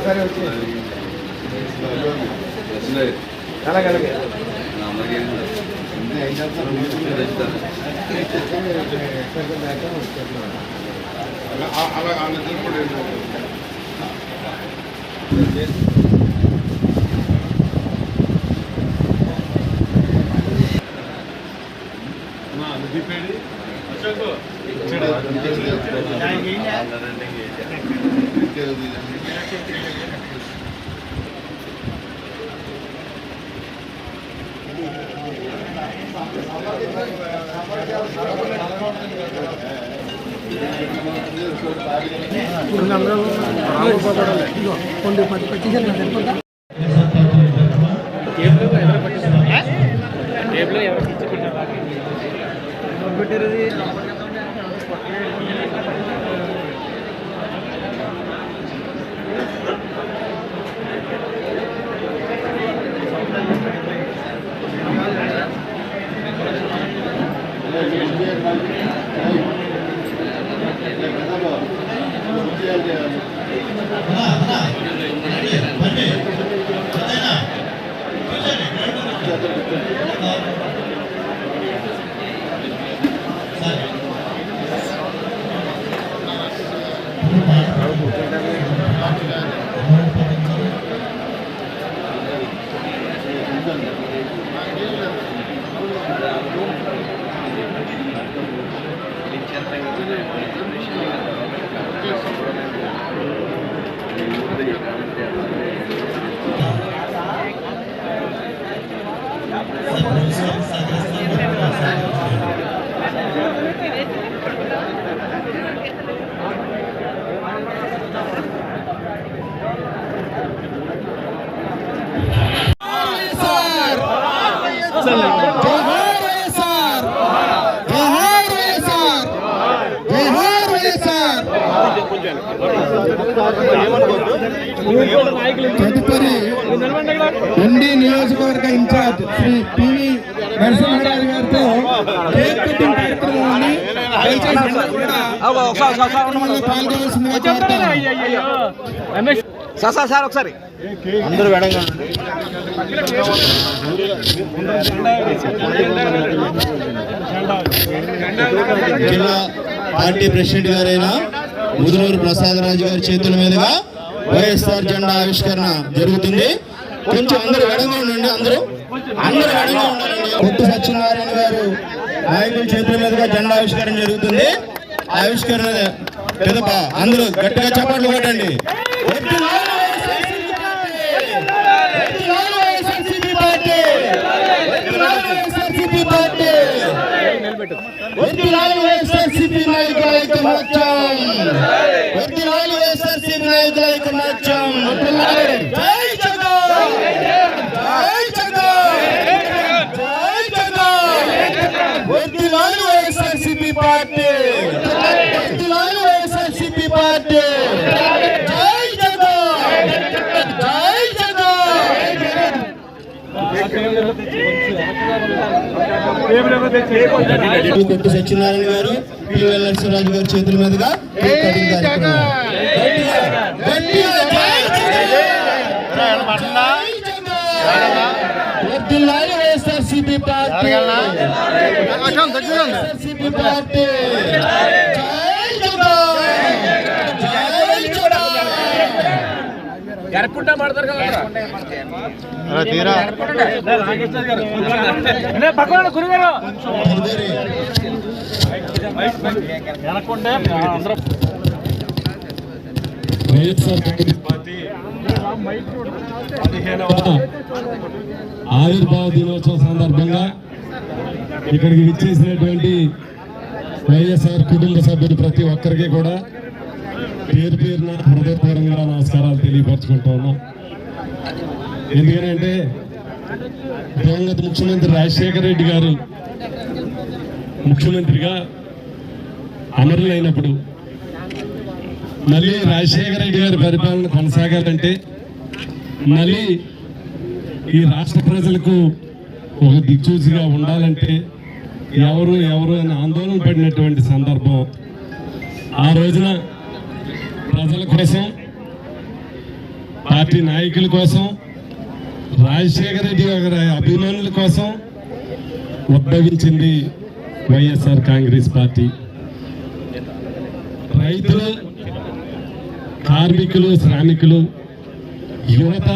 సరే వచ్చి అలాగే అలాగే తదుపరి ఉండి నియోజకవర్గ ఇన్ఛార్జ్ శ్రీ పివి నరసింహారావు గారితో కేక్ కటింగ్ కార్యక్రమాన్ని పాల్గొనవలసిందిగా సార్ ఒకసారి అందరూ వెడంగా జిల్లా పార్టీ ప్రెసిడెంట్ గారైన ముదునూరు ప్రసాదరాజు గారి చేతుల మీదుగా వైఎస్ఆర్ జెండా ఆవిష్కరణ జరుగుతుంది. కొంచెం అందరూ వెడంగా ఉండండి. అందరూ వెడంగా ఉండాలండి. కొట్టు సత్యనారాయణ గారు నాయకుల చేతుల మీదుగా జెండా ఆవిష్కరణ జరుగుతుంది. ఆవిష్కరణ పెదప అందరూ గట్టిగా చప్పట్లు కొట్టండి. కొట్టు సత్యనారాయణ గారు పిఎల్ నరసింహరాజు గారి చేతుల మీదుగా వైఎస్ఆర్సీపీ పార్టీ ఎరక్కుంటా మాడతారు కదా గురుగారు ఆవిర్భావ దినోత్సవం సందర్భంగా ఇక్కడికి విచ్చేసినటువంటి వైఎస్ఆర్ కుటుంబ సభ్యులు ప్రతి ఒక్కరికి కూడా పేరు పేరున హృదయపూర్వకంగా నమస్కారాలు తెలియపరచుకుంటూ ఉన్నాం. ఎందుకంటే దివంగత ముఖ్యమంత్రి రాజశేఖర రెడ్డి గారు ముఖ్యమంత్రిగా అమరులైనప్పుడు మళ్ళీ రాజశేఖర రెడ్డి గారి పరిపాలన కొనసాగాలంటే, మళ్ళీ ఈ రాష్ట్ర ప్రజలకు ఒక దిక్సూచిగా ఉండాలంటే ఎవరు అని ఆందోళన పడినటువంటి సందర్భం. ఆ రోజున ప్రజల కోసం, పార్టీ నాయకుల కోసం, రాజశేఖర రెడ్డి గారి అభిమానుల కోసం ఉద్భవించింది వైఎస్ఆర్ కాంగ్రెస్ పార్టీ. రైతులు, కార్మికులు, శ్రామికులు, యువత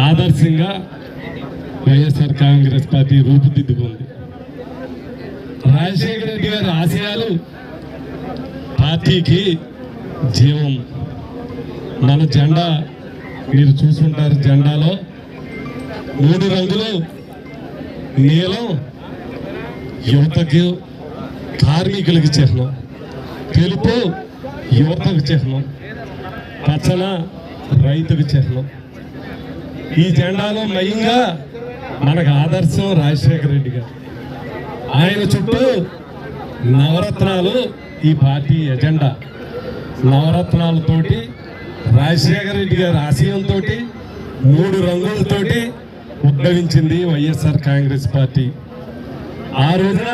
ఆదర్శంగా వైఎస్ఆర్ కాంగ్రెస్ పార్టీ రూపుదిద్దుకుంది. రాజశేఖర రెడ్డి గారి ఆశయాలు పార్టీకి జీవం. మన జెండా మీరు చూసుంటారు, జెండాలో 3 రంగులు, నీలం యువతకు, కార్మికులకు చిహ్నం, తెలుపు యువతకు చిహ్నం, పచ్చన రైతుకు చిహ్నం. ఈ జెండాలో మయంగా మనకు ఆదర్శం రాజశేఖర రెడ్డి గారు. ఆయన చుట్టూ నవరత్నాలు ఈ పార్టీ ఎజెండా. నవరత్నాలతోటి, రాజశేఖర రెడ్డి గారి ఆశయంతో, 3 రంగులతోటి ఉద్భవించింది వైఎస్ఆర్ కాంగ్రెస్ పార్టీ. ఆ రోజున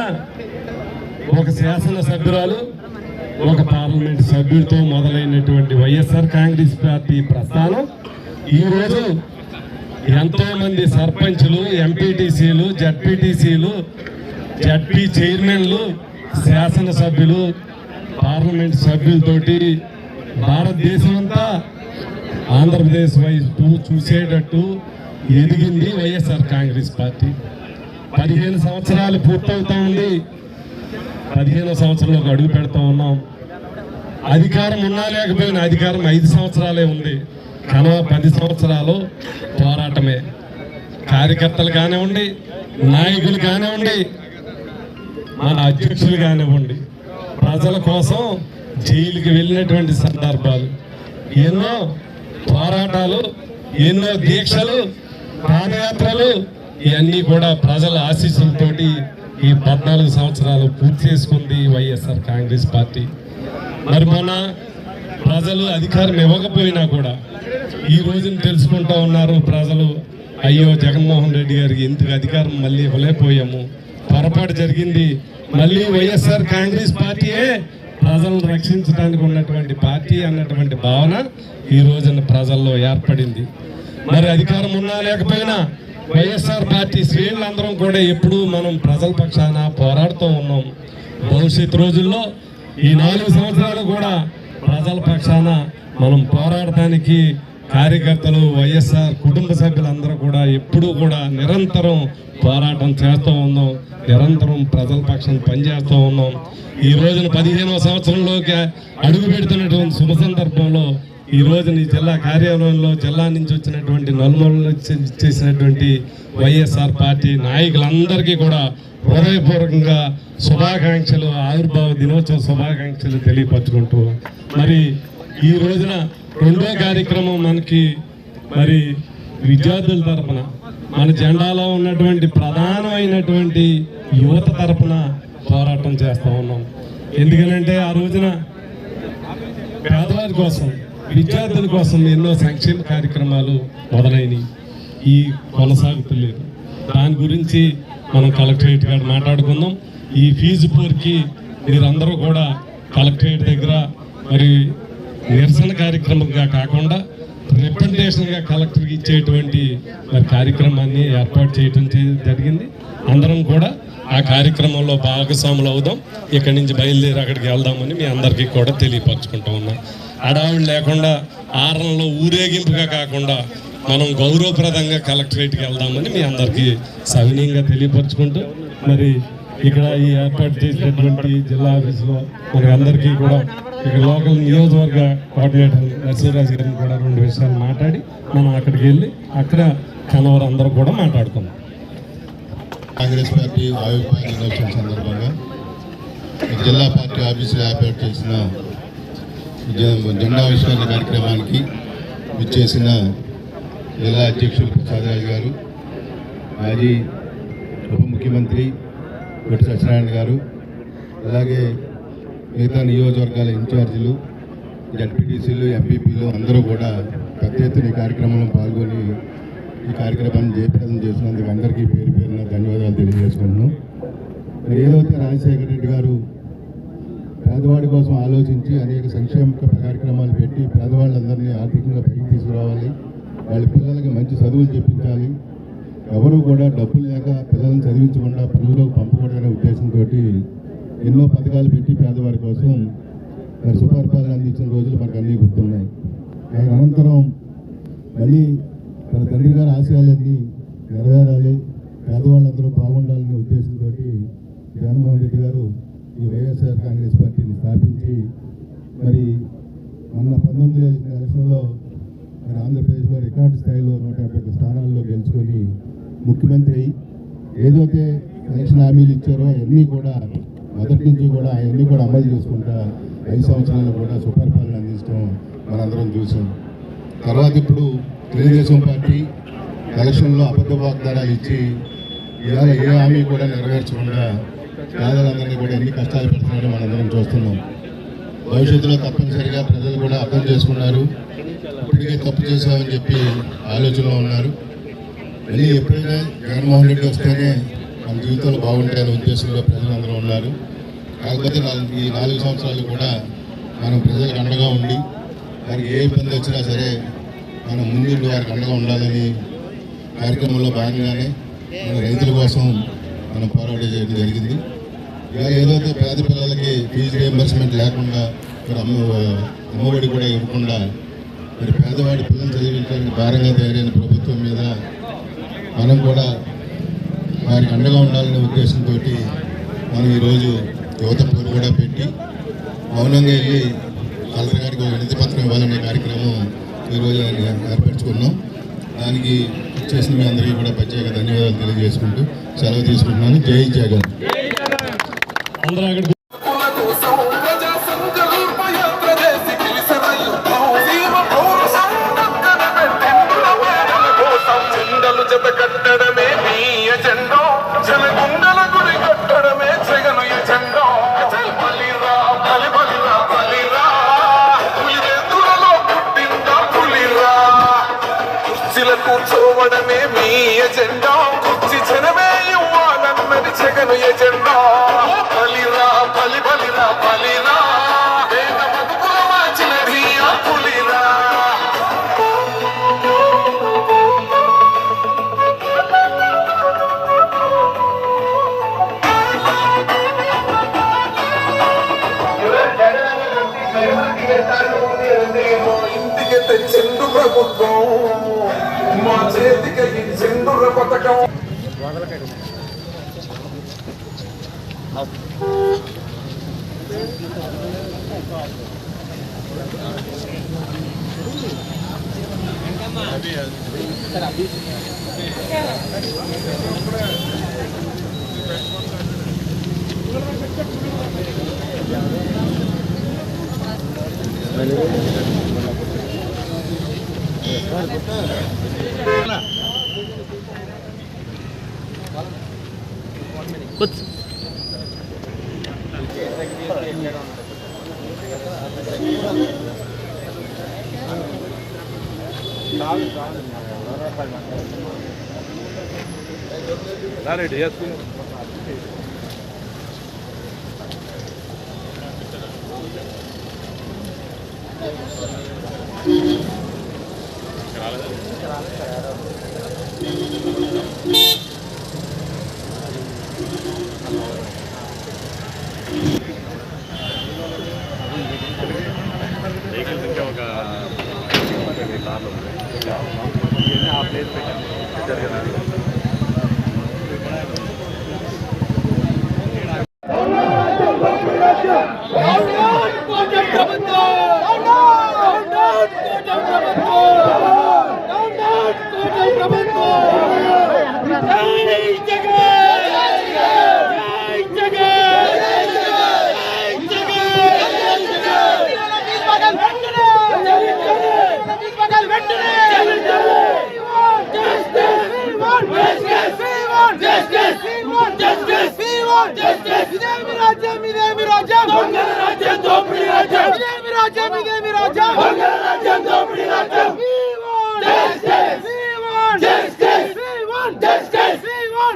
ఒక శాసనసభ్యురాలు, ఒక పార్లమెంట్ సభ్యుడితో మొదలైనటువంటి వైఎస్ఆర్ కాంగ్రెస్ పార్టీ ప్రస్థానం ఈరోజు ఎంతో మంది సర్పంచులు, ఎంపీటీసీలు, జడ్పీటీసీలు, జడ్పీ చైర్మన్లు, శాసనసభ్యులు, పార్లమెంట్ సభ్యులతోటి భారతదేశం అంతా ఆంధ్రప్రదేశ్ వైపు చూసేటట్టు ఎదిగింది వైఎస్ఆర్ కాంగ్రెస్ పార్టీ. 15 సంవత్సరాలు పూర్తవుతా ఉంది. 15వ సంవత్సరంలోకి అడుగు పెడతా ఉన్నాం. అధికారం ఉన్నా లేకపోయినా అధికారం 5 సంవత్సరాలే ఉంది. కనుక 10 సంవత్సరాలు పోరాటమే. కార్యకర్తలు కానివ్వండి, నాయకులు కానివ్వండి, మన అధ్యక్షులు కానివ్వండి, ప్రజల కోసం జైలుకి వెళ్ళినటువంటి సందర్భాలు, ఎన్నో పోరాటాలు, ఎన్నో దీక్షలు, పాదయాత్రలు, ఇవన్నీ కూడా ప్రజల ఆశీస్సులతోటి ఈ 14 సంవత్సరాలు పూర్తి చేసుకుంది వైఎస్ఆర్ కాంగ్రెస్ పార్టీ. మరి మన ప్రజలు అధికారం ఇవ్వకపోయినా కూడా ఈ రోజున తెలుసుకుంటా ఉన్నారు ప్రజలు, అయ్యో జగన్మోహన్ రెడ్డి గారికి ఎందుకు అధికారం మళ్ళీ ఇవ్వలేకపోయాము, పొరపాటు జరిగింది, మళ్ళీ వైఎస్ఆర్ కాంగ్రెస్ పార్టీయే ప్రజలను రక్షించడానికి ఉన్నటువంటి పార్టీ అన్నటువంటి భావన ఈ రోజున ప్రజల్లో ఏర్పడింది. మరి అధికారం ఉన్నా లేకపోయినా వైఎస్ఆర్ పార్టీ శ్రేణులందరం కూడా ఎప్పుడూ మనం ప్రజల పక్షాన పోరాడుతూ ఉన్నాం. భవిష్యత్తు రోజుల్లో ఈ 4 సంవత్సరాలు కూడా ప్రజల పక్షాన మనం పోరాడటానికి కార్యకర్తలు, వైఎస్ఆర్ కుటుంబ సభ్యులందరూ కూడా ఎప్పుడూ కూడా నిరంతరం పోరాటం చేస్తూ ఉన్నాం. నిరంతరం ప్రజల పక్షాన పనిచేస్తూ ఉన్నాం. ఈ రోజున 15వ సంవత్సరంలోకి అడుగు పెడుతున్నటువంటి శుభ సందర్భంలో ఈ రోజున ఈ జిల్లా కార్యాలయంలో జిల్లా నుంచి వచ్చినటువంటి నలుమూలలో చేసినటువంటి వైఎస్ఆర్ పార్టీ నాయకులందరికీ కూడా హృదయపూర్వకంగా శుభాకాంక్షలు, ఆవిర్భావ దినోత్సవ శుభాకాంక్షలు తెలియపరచుకుంటూ, మరి ఈ రోజున 2వ కార్యక్రమం మనకి మరి విద్యార్థుల తరపున, మన జెండాలో ఉన్నటువంటి ప్రధానమైనటువంటి యువత తరపున పోరాటం చేస్తూ ఉన్నాం. ఎందుకనంటే ఆ రోజున పేదవారి కోసం, విద్యార్థుల కోసం ఎన్నో సంక్షేమ కార్యక్రమాలు మొదలైనవి, ఈ కొనసాగుతలేదు. దాని గురించి మనం కలెక్టరేట్ గారు మాట్లాడుకుందాం. ఈ ఫీజు పోర్కి మీరందరూ కూడా కలెక్టరేట్ దగ్గర మరి నిరసన కార్యక్రమంగా కాకుండా రిప్రజెంటేషన్గా కలెక్టర్కి ఇచ్చేటువంటి మరి కార్యక్రమాన్ని ఏర్పాటు చేయడం జరిగింది. అందరం కూడా ఆ కార్యక్రమంలో భాగస్వాములు అవుదాం. ఇక్కడి నుంచి బయలుదేరి అక్కడికి వెళ్దామని మీ అందరికీ కూడా తెలియపరచుకుంటూ ఉన్నాం. అడావుడు లేకుండా ఆరంలో ఊరేగింపుగా కాకుండా మనం గౌరవప్రదంగా కలెక్టరేట్కి వెళ్దామని మీ అందరికీ సవినీయంగా తెలియపరచుకుంటూ, మరి ఇక్కడ ఈ ఏర్పాటు చేసినటువంటి జిల్లా ఆఫీసులో మనకి అందరికీ కూడా ఇక్కడ లోకల్ నియోజకవర్గ కోఆర్డినేటర్ నరసింహరాజు గారిని కూడా 2 విషయాలు మాట్లాడి మనం అక్కడికి వెళ్ళి అక్కడ కనవరు అందరూ కూడా మాట్లాడుకున్నాం. కాంగ్రెస్ పార్టీ ఆవిర్భావ దినోత్సవం సందర్భంగా జిల్లా పార్టీ ఆఫీసులో ఏర్పాటు చేసిన జెండా ఆవిష్కరణ కార్యక్రమానికి విచ్చేసిన జిల్లా అధ్యక్షులు ప్రసాదరాజు గారు, మాజీ ఉప ముఖ్యమంత్రి కొట్టి సత్యనారాయణ గారు, అలాగే మిగతా నియోజకవర్గాల ఇన్ఛార్జీలు, జడ్పీటీసీలు, ఎంపీపీలు అందరూ కూడా పెద్ద ఎత్తున ఈ కార్యక్రమంలో పాల్గొని ఈ కార్యక్రమాన్ని జయప్రదం చేసినందుకు అందరికీ పేరు పేరున ధన్యవాదాలు తెలియజేసుకుంటున్నాం. మరి ఏదైతే రాజశేఖర రెడ్డి గారు పేదవాడి కోసం ఆలోచించి అనేక సంక్షేమ కార్యక్రమాలు పెట్టి పేదవాళ్ళందరినీ ఆర్థికంగా పైకి తీసుకురావాలి, వాళ్ళ పిల్లలకి మంచి చదువులు చెప్పించాలి, ఎవరు కూడా డబ్బులు లేక పిల్లల్ని చదివించకుండా పిల్లలకు పంపకూడదనే ఉద్దేశంతో ఎన్నో పథకాలు పెట్టి పేదవారి కోసం మరి సుపరిపాలన అందించిన రోజులు మనకు అన్నీ గుర్తున్నాయి. ఆయన అనంతరం మళ్ళీ తన తండ్రి గారి ఆశయాలన్నీ నెరవేరాలి, పేదవాళ్ళందరూ బాగుండాలనే ఉద్దేశంతో జగన్మోహన్ రెడ్డి గారు ఈ వైఎస్ఆర్ కాంగ్రెస్ పార్టీని స్థాపించి మరి మొన్న 19 ఎలక్షన్లో మరి ఆంధ్రప్రదేశ్లో రికార్డు స్థాయిలో 151 స్థానాల్లో గెలుచుకొని ముఖ్యమంత్రి అయ్యి ఏదైతే ఎలక్షన్ హామీలు ఇచ్చారో అవన్నీ కూడా మొదటి నుంచి కూడా అవన్నీ కూడా అమలు చేసుకుంటా 5 సంవత్సరాలు కూడా సుపరిపాలన అందించడం మనందరం చూసాం. తర్వాత ఇప్పుడు తెలుగుదేశం పార్టీ ఎలక్షన్లో అబద్ధ వాగ్దానాలు ఇచ్చి ఇవాళ ఏ హామీ కూడా నెరవేర్చకుండా పేదలందరినీ కూడా ఎన్ని కష్టాలు పెడుతున్నారో మనందరం చూస్తున్నాం. భవిష్యత్తులో తప్పనిసరిగా ప్రజలు కూడా అర్థం చేసుకున్నారు, ఇప్పటికే తప్పు చేశామని చెప్పి ఆలోచనలో ఉన్నారు. మళ్ళీ ఎప్పుడైనా జగన్మోహన్ రెడ్డి వస్తేనే మన జీవితాలు బాగుంటాయనే ఉద్దేశంలో ప్రజలందరూ ఉన్నారు. కాకపోతే ఈ 4 సంవత్సరాలు కూడా మనం ప్రజలకు అండగా ఉండి వారికి ఏ ఇబ్బంది వచ్చినా సరే మనం ముందుండి వారికి అండగా ఉండాలని కార్యక్రమంలో భాగంగానే మన రైతుల కోసం మనం పోరాటం చేయడం జరిగింది. ఇలా ఏదైతే పేద పిల్లలకి ఫీజు రియంబర్స్మెంట్ లేకుండా ఇక్కడ అమ్మఒడి కూడా ఇవ్వకుండా మరి పేదవాడి పిల్లలు చదివించడానికి భారంగా తయారైన ప్రభుత్వం మీద మనం కూడా వారికి అండగా ఉండాలనే ఉద్దేశంతో మనం ఈరోజు యువత పోరు కూడా పెట్టి మౌనంగా వెళ్ళి కలెక్టర్ గారికి ఒక వినతి పత్రం ఇవ్వాలనే కార్యక్రమం ఈరోజు ఏర్పరచుకున్నాం. దానికి చేసిన మీ అందరికీ కూడా ప్రత్యేక ధన్యవాదాలు తెలియజేసుకుంటూ సెలవు తీసుకుంటున్నాను. జై జగన్. కట్టడమే మీ ఎజెండా, జనగుండల గుడి కట్టడమే జగను ఎజెండా. బలిరా బలిరా బలిరా, పులివెందులలో పుట్టిందా పులిరా. కుర్చీల కూర్చోవడమే మీ ఎజెండా, కుర్చీ జనమే ఇవ్వాలన్నది జగను ఎజెండా. బలిరా బలిరా బలిరా, వేద బతుకుల మార్చినది ఆ పులిరా. ఇంటికి తెచ్చిండు ప్రభుత్వం, మా చేతికి ఇచ్చిండు పథకం.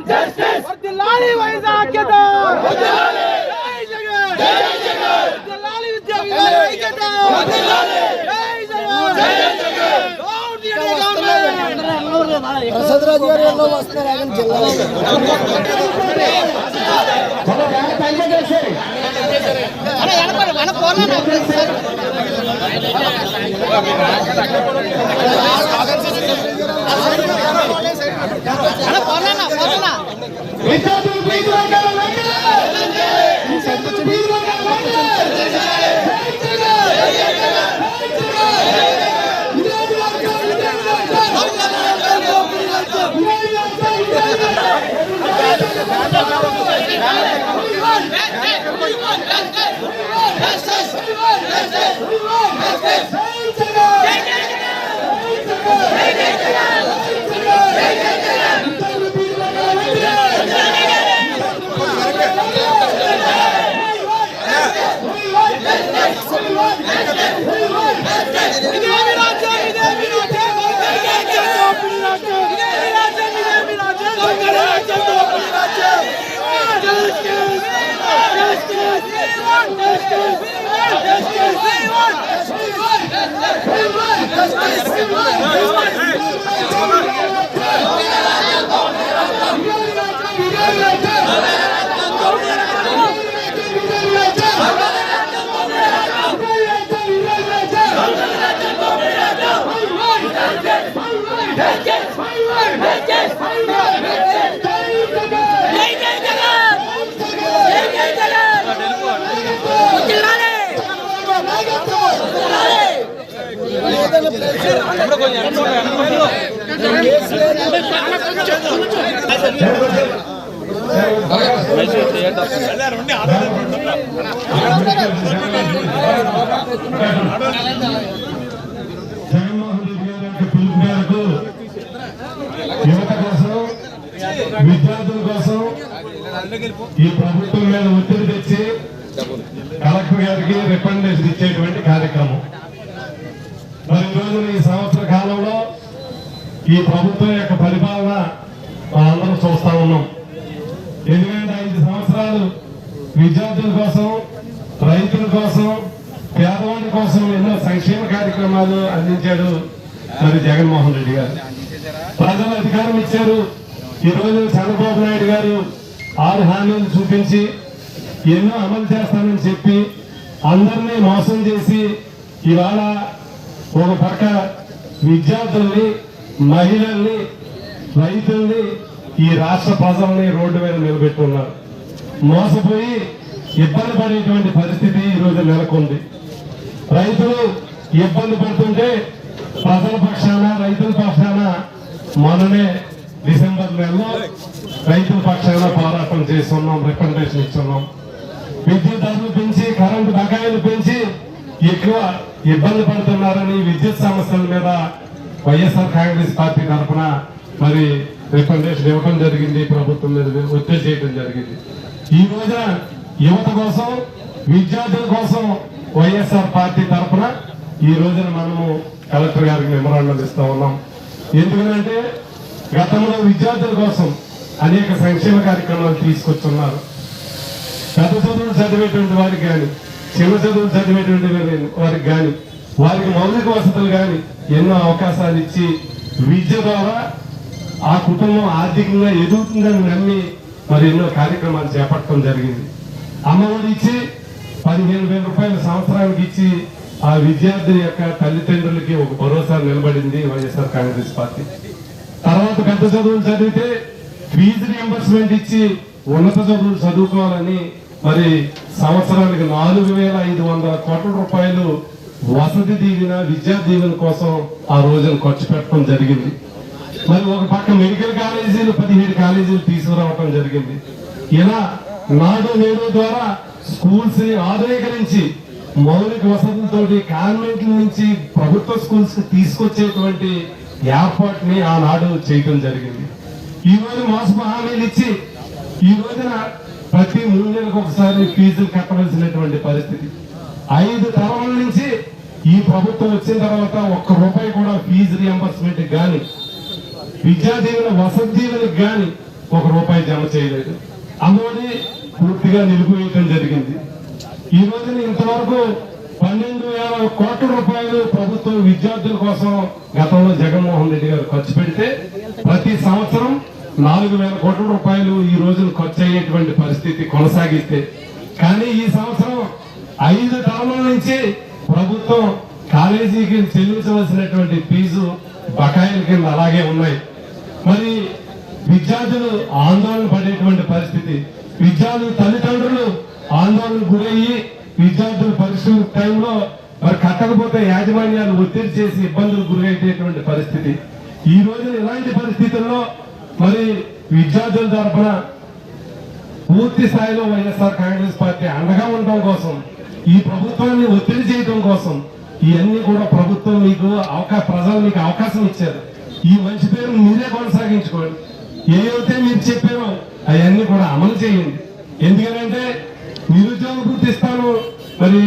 వర్ధిల్లాలి వైజాగ్ ఐక్యత జై జగన్ వర్ధిల్లాలి విద్యా విధాన ఐక్యత జై జగన్ ప్రసాదరాజు గారు ఎన్నో వస్తున్నారు జిల్లాలో జగన్మోహన్ రెడ్డి గారి యొక్క పిలుపు మేరకు యువత కోసం విద్యార్థుల కోసం ఈ ప్రభుత్వం మీద ఒత్తిడి తెచ్చి కలెక్టర్ గారికి రికమెండేషన్ ఇచ్చేటువంటి కార్యక్రమం. మరి ఈరోజు ఈ సంవత్సర కాలంలో ఈ ప్రభుత్వం యొక్క పరిపాలన మనందరం చూస్తా ఉన్నాం. ఎందుకంటే 5 సంవత్సరాలు విద్యార్థుల కోసం, రైతుల కోసం, పేదవాడి కోసం ఎన్నో సంక్షేమ కార్యక్రమాలు అందించాడు మరి జగన్మోహన్ రెడ్డి గారు. ప్రజలు అధికారం ఇచ్చారు. ఈ రోజు చంద్రబాబు నాయుడు గారు 6 హామీలు చూపించి ఎన్నో అమలు చేస్తానని చెప్పి అందరినీ మోసం చేసి ఇవాళ ఒక పక్క విద్యార్థుల్ని, మహిళల్ని, రైతుల్ని, ఈ రాష్ట్ర ప్రజల్ని రోడ్డు మీద నిలబెట్టున్నారు. మోసపోయి ఇబ్బంది పడేటువంటి పరిస్థితి ఈ రోజు నెలకొంది. రైతులు ఇబ్బంది పడుతుంటే ప్రజల పక్షాన, రైతుల పక్షాన మొన్ననే డిసెంబర్ నెలలో రైతుల పక్షాన పోరాటం చేస్తున్నాం, రికమెండేషన్ ఇస్తున్నాం. విద్యుత్ ధరలు పెంచి, కరెంటు బకాయిలు పెంచి ఎక్కువ ఇబ్బంది పడుతున్నారని విద్యుత్ సమస్యల మీద వైఎస్ఆర్ కాంగ్రెస్ పార్టీ తరఫున మరి రికమెండేషన్ ఇవ్వడం జరిగింది. ప్రభుత్వం మీద ఒత్తిడి చేయడం జరిగింది. ఈ రోజున యువత కోసం, విద్యార్థుల కోసం వైఎస్ఆర్ పార్టీ తరఫున ఈ రోజున మనము కలెక్టర్ గారికి మెమరాండం ఇస్తా ఉన్నాం. ఎందుకంటే గతంలో విద్యార్థుల కోసం అనేక సంక్షేమ కార్యక్రమాలు తీసుకొస్తున్నారు. పెద్ద చదువులు చదివేటువంటి వారికి కానీ, చిన్న చదువులు చదివేటువంటి వారికి కానీ, వారికి మౌలిక వసతులు కానీ ఎన్నో అవకాశాలు ఇచ్చి విద్య ద్వారా ఆ కుటుంబం ఆర్థికంగా ఎదుగుతుందని నమ్మి మరి ఎన్నో కార్యక్రమాలు చేపట్టడం జరిగింది. అమ్మఒడి ఇచ్చి 15,000 రూపాయల సంవత్సరానికి ఇచ్చి ఆ విద్యార్థి యొక్క తల్లిదండ్రులకి ఒక భరోసా నిలబడింది వైఎస్ఆర్ కాంగ్రెస్ పార్టీ. తర్వాత పెద్ద చదువులు చదివితే ఫీజు రియంబర్స్మెంట్ ఇచ్చి ఉన్నత చదువులు చదువుకోవాలని మరి సంవత్సరానికి 4,500 కోట్ల రూపాయలు వసతి దీవెన, విద్యా దీవెన కోసం ఆ రోజున ఖర్చు పెట్టడం జరిగింది. మరి ఒక పక్క మెడికల్ కాలేజీలు 17 కాలేజీలు తీసుకురావడం జరిగింది. ఇలా నాడు నేడు ద్వారా స్కూల్స్ ని ఆధునీకరించి మౌలిక వసతులతోటి కాన్వెంట్ల నుంచి ప్రభుత్వ స్కూల్స్ కి తీసుకొచ్చేటువంటి ఏర్పాటుని ఆనాడు చేయడం జరిగింది. ఈ రోజు మోసపు హామీలు ఇచ్చి ఈ రోజున ప్రతి 3 నెలలకు ఒకసారి ఫీజులు కట్టవలసినటువంటి పరిస్థితి. 5 తరాల నుంచి ఈ ప్రభుత్వం వచ్చిన తర్వాత ₹1 కూడా ఫీజు రియంబర్స్మెంట్ కానీ, విద్యా దీవెన, వసతి దీవెనకి కానీ రూపాయి జమ చేయలేదు. అందువల్ల పూర్తిగా నిలిపివేయటం జరిగింది. ఈ రోజున ఇంతవరకు 12,000 కోట్ల రూపాయలు ప్రభుత్వం విద్యార్థుల కోసం గతంలో జగన్మోహన్ రెడ్డి గారు ఖర్చు పెడితే ప్రతి సంవత్సరం 4,000 కోట్ల రూపాయలు ఈ రోజున ఖర్చు అయ్యేటువంటి పరిస్థితి కొనసాగిస్తే, కానీ ఈ సంవత్సరం 5 టర్ముల నుంచి ప్రభుత్వం కాలేజీకి చెల్లించవలసినటువంటి ఫీజు బకాయిల కింద అలాగే ఉన్నాయి. మరి విద్యార్థులు ఆందోళన పడేటువంటి పరిస్థితి, విద్యార్థులు తల్లిదండ్రులు ఆందోళన గురయ్యి విద్యార్థుల పరీక్షల టైంలో మరి కట్టకపోతే యాజమాన్యాలు ఒత్తిడి చేసి ఇబ్బందులు గురయ్యేటువంటి పరిస్థితి. ఈ రోజు ఇలాంటి పరిస్థితుల్లో మరి విద్యార్థుల తరఫున పూర్తి స్థాయిలో వైఎస్ఆర్ కాంగ్రెస్ పార్టీ అండగా ఉండడం కోసం, ఈ ప్రభుత్వాన్ని ఒత్తిడి చేయడం కోసం ఇవన్నీ కూడా ప్రభుత్వం మీకు ప్రజలు మీకు అవకాశం ఇచ్చారు. ఈ మంచి పేరు మీరే కొనసాగించుకోండి. ఏవైతే మీరు చెప్పారో అవన్నీ కూడా అమలు చేయండి. ఎందుకంటే నిరుద్యోగ వృత్తి ఇస్తాను, మరి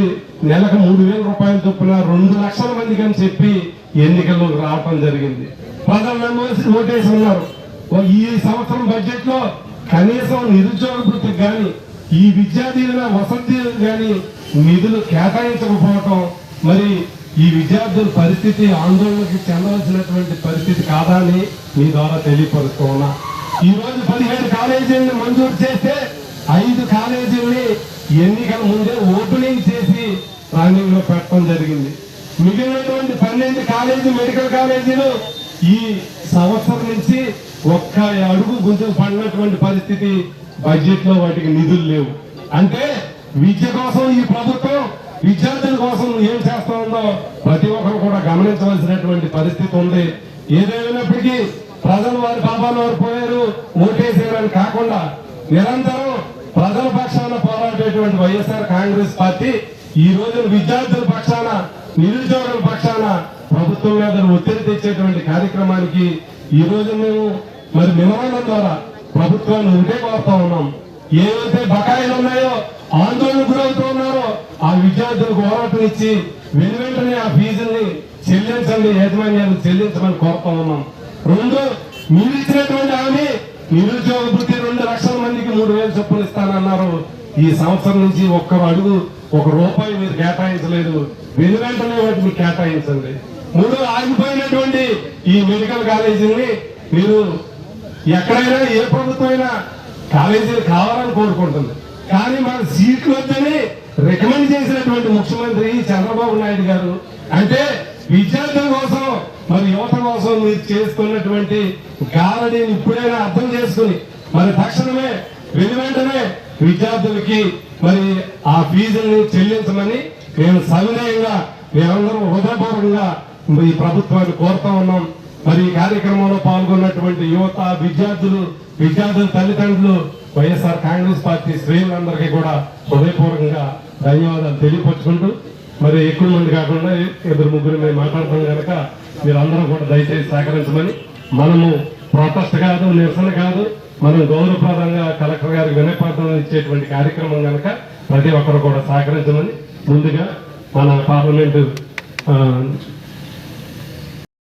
నెలకు 3,000 రూపాయలు చొప్పున 2 లక్షల మందికి అని చెప్పి ఎన్నికల్లోకి రావటం జరిగింది. ప్రజలు ఓటేసి ఉన్నారు. ఈ సంవత్సరం బడ్జెట్ లో కనీసం నిరుద్యోగ వృత్తికి కానీ ఈ విద్యార్థుల వసతులు కానీ నిధులు కేటాయించకపోవటం మరి ఈ విద్యార్థుల పరిస్థితి ఆందోళనకి చెందవలసినటువంటి పరిస్థితి కాదా అని మీ ద్వారా తెలియపరుస్తూ ఉన్నా. ఈ రోజు 17 కాలేజీలను మంజూరు చేస్తే 5 కాలేజీల్ని ఎన్నికల ముందే ఓపెనింగ్ చేసి రన్నింగ్ లో పెట్టడం జరిగింది. మిగిలినటువంటి 12 మెడికల్ కాలేజీలు ఈ సంవత్సరం నుంచి ఒక్క అడుగు గుంజు పడినటువంటి పరిస్థితి. బడ్జెట్ లో వాటికి నిధులు లేవు. అంటే విద్య కోసం ఈ ప్రభుత్వం విద్యార్థుల కోసం ఏం చేస్తా ఉందో ప్రతి ఒక్కరు కూడా గమనించవలసినటువంటి పరిస్థితి ఉంది. ఏదేమైనప్పటికీ ప్రజలు వారి పాపాలు వారు పోయారు, ఓటేసేయాలని కాకుండా నిరంతరం ప్రజల పక్షాన పోరాడేటువంటి వైఎస్ఆర్ కాంగ్రెస్ పార్టీ ఈ రోజు విద్యార్థుల పక్షాన, నిరుద్యోగుల పక్షాన ప్రభుత్వం మీద ఒత్తిడి తెచ్చేటువంటి కార్యక్రమానికి ఈ రోజు మేము మరి నివారణ ద్వారా ప్రభుత్వాన్ని ఉంటే కోరుతా ఉన్నాం. ఏవైతే బకాయిలు ఉన్నాయో ఆందోళన గురవుతూ ఉన్నారో ఆ విద్యార్థులకు పోరాటం ఇచ్చి వెంటనే ఆ ఫీజుల్ని చెల్లించండి, యాజమాన్యాన్ని చెల్లించమని కోరుతా ఉన్నాం. 2, మీరు ఇచ్చినటువంటి హామీ నిరుద్యోగ వృత్తి 2 లక్షల మందికి 3,000 చొప్పులు ఇస్తానన్నారు. ఈ సంవత్సరం నుంచి ఒక్క రూపాయి మీరు కేటాయించలేదు. వెంటనే వాటిని కేటాయించండి. 3 ఆగిపోయినటువంటి ఈ మెడికల్ కాలేజీని మీరు ఎక్కడైనా ఏ ప్రభుత్వం అయినా కాలేజీలు కావాలని కోరుకుంటుంది, కానీ మన సీట్లు వద్దని రికమెండ్ చేసినటువంటి ముఖ్యమంత్రి చంద్రబాబు నాయుడు గారు. అంటే విద్యార్థుల కోసం మరి యువత కోసం మీరు చేస్తున్నటువంటి గారడీని ఇప్పుడైనా అర్థం చేసుకుని మరి తక్షణమే వెంటనే విద్యార్థులకి మరి ఆ ఫీజుల్ని చెల్లించమని మేము సవినయంగా మేమందరం హృదయపూర్వకంగా ఈ ప్రభుత్వాన్ని కోరుతా ఉన్నాం. మరి ఈ కార్యక్రమంలో పాల్గొన్నటువంటి యువత, విద్యార్థుల తల్లిదండ్రులు, వైఎస్ఆర్ కాంగ్రెస్ పార్టీ శ్రేణులందరికీ కూడా హృదయపూర్వకంగా ధన్యవాదాలు తెలియపరుచుకుంటూ, మరి ఎక్కువ మంది కాకుండా 2-3 మేము మాట్లాడతాం కనుక మీరందరూ కూడా దయచేసి సహకరించమని, మనము ప్రొటెస్ట్ కాదు, నిరసన కాదు, మనం గౌరవప్రదంగా కలెక్టర్ గారికి వినయపత్రం ఇచ్చేటువంటి కార్యక్రమం కనుక ప్రతి ఒక్కరు కూడా సహకరించమని ముందుగా మన పార్లమెంటు